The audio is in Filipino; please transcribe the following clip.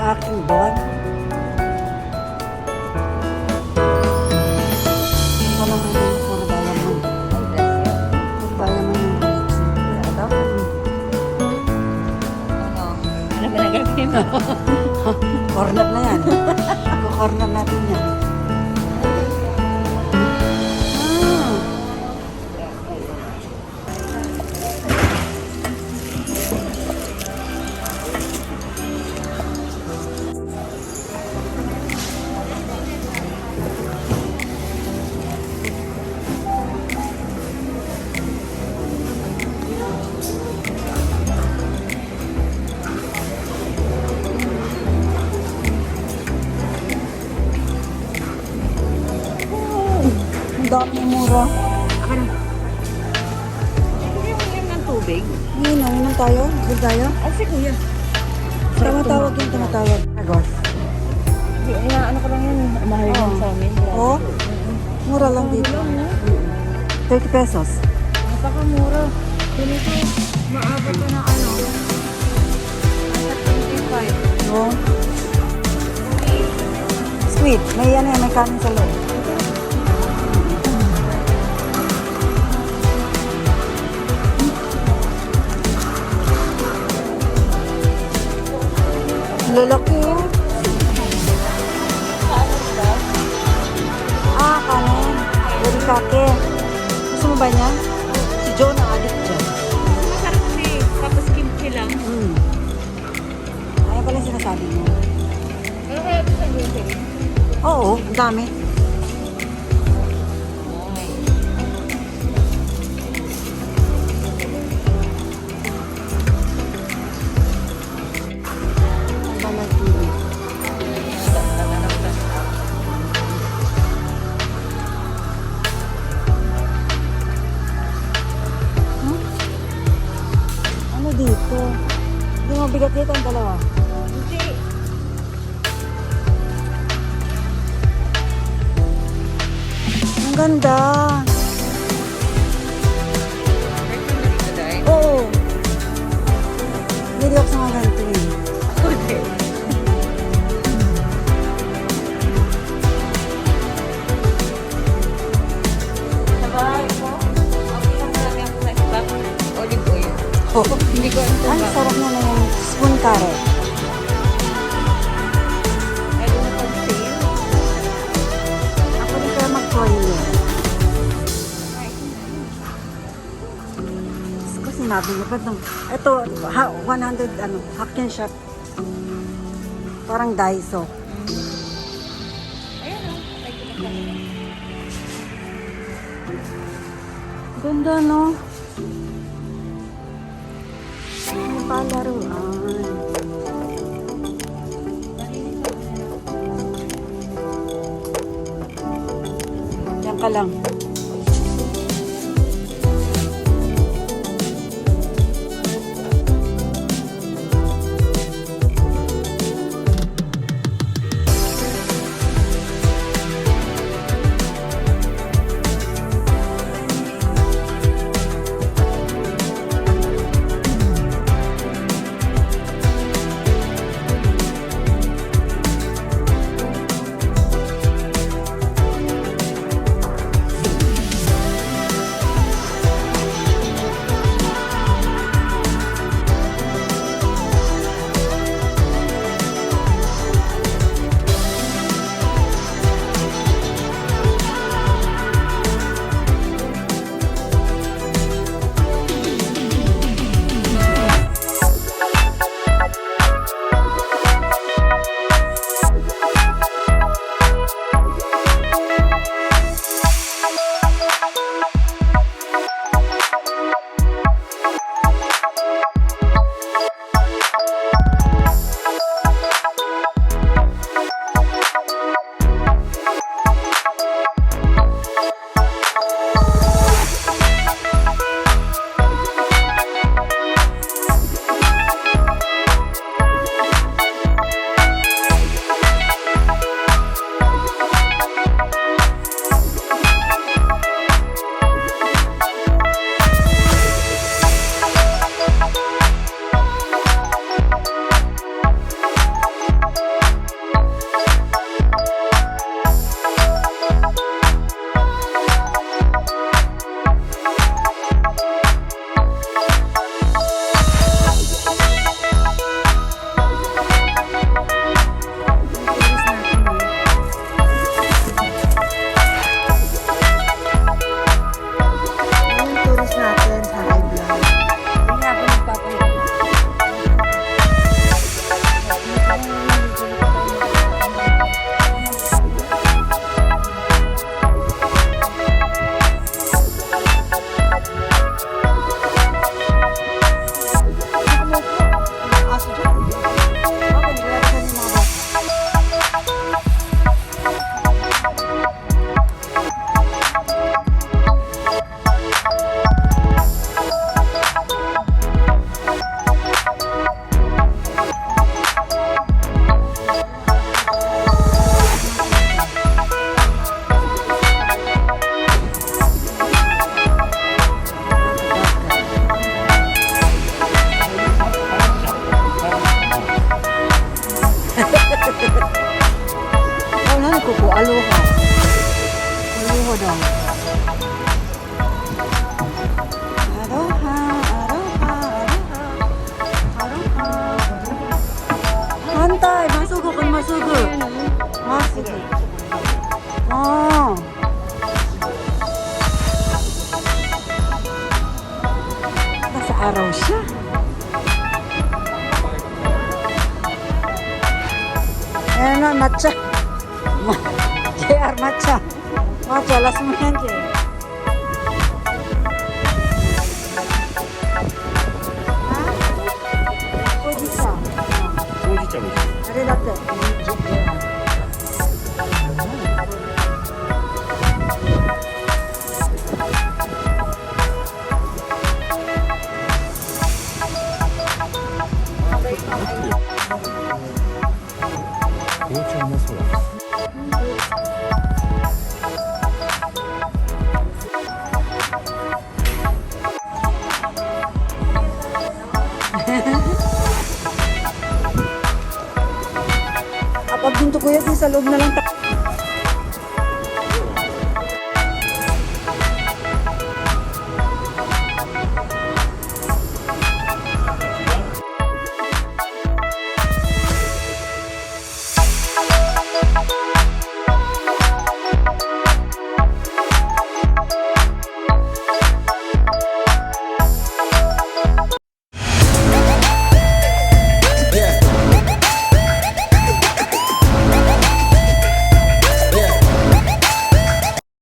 aking buwan. Wala mo yung puro diamond. Diamond yung collection. Ano? Ano ba nagagawin mo? Corner na yan. Corner natin yan. Ang dami mura. Ako na. Hindi ng tubig. Inom tayo. Bill tayo. Ay, si kuya. Tumatawag yung tumatawag. Agos. Hindi, ano ko lang yan. Mahal lang sa amin. Oo. Mura lang dito. 30 pesos. Napakamura. Ganito, maabot ko na ano. Nasa 25. Oo. Sweet. May ano yan, may kanin sa loob. Lalaki oh. Kanin. Burikake. Gusto mo ba niya? Si Joe na addict dyan. Masarap kasi. Tapos kimchi lang. Ayaw pala sinasabi mo. Ano kaya ito sa grocery? Oo, ang dami. Ang balag TV. Ano dito? Hindi mo bigat dito ang dalawa. Hindi. Ang ganda. Oo. Hindi ako sa mga ganito eh. Hindi. Sabay mo? Okay lang marami ako na stock. Olive oil. Oo. Hindi ko ito Ang ba? sarap na na yung spoon carrot. Ay, doon na pag-sale. Ako din kaya mag-try yun. Gusto sinabi mo, ba't nung, ito, 100, Hokkien shop. Parang Daiso. Ayan o. Ay, kinakain. Ganda, no? Ano pa laruan? Yan ka lang. naman, matcha. JR, matcha. Matcha, last mo yan, JR. Sojicha. 소지자고 있어. あれだって。紅茶うまそうだ。Kapag dito kuya, di sa loob na lang tayo.